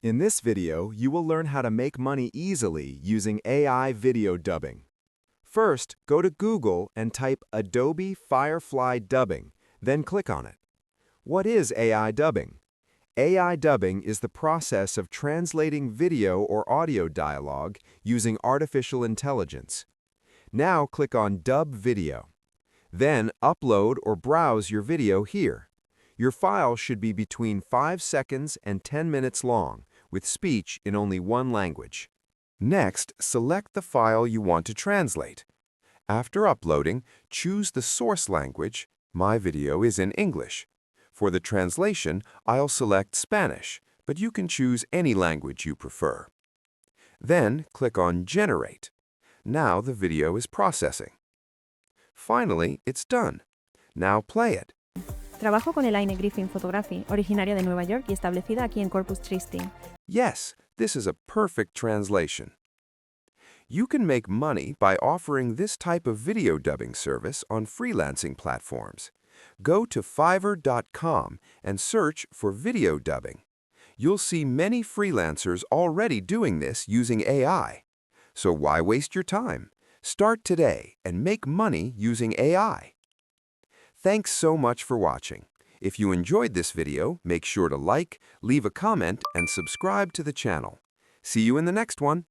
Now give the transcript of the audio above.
In this video, you will learn how to make money easily using AI video dubbing. First, go to Google and type Adobe Firefly Dubbing, then click on it. What is AI dubbing? AI dubbing is the process of translating video or audio dialogue using artificial intelligence. Now click on Dub Video. Then upload or browse your video here. Your file should be between 5 seconds and 10 minutes long, with speech in only one language. Next, select the file you want to translate. After uploading, choose the source language. My video is in English. For the translation, I'll select Spanish, but you can choose any language you prefer. Then click on Generate. Now the video is processing. Finally, it's done. Now play it. Trabajo con Elaine Griffin Photography, originaria de Nueva York y establecida aquí en Corpus Christi. Yes, this is a perfect translation. You can make money by offering this type of video dubbing service on freelancing platforms. Go to Fiverr.com and search for video dubbing. You'll see many freelancers already doing this using AI. So why waste your time? Start today and make money using AI. Thanks so much for watching. If you enjoyed this video, make sure to like, leave a comment, and subscribe to the channel. See you in the next one.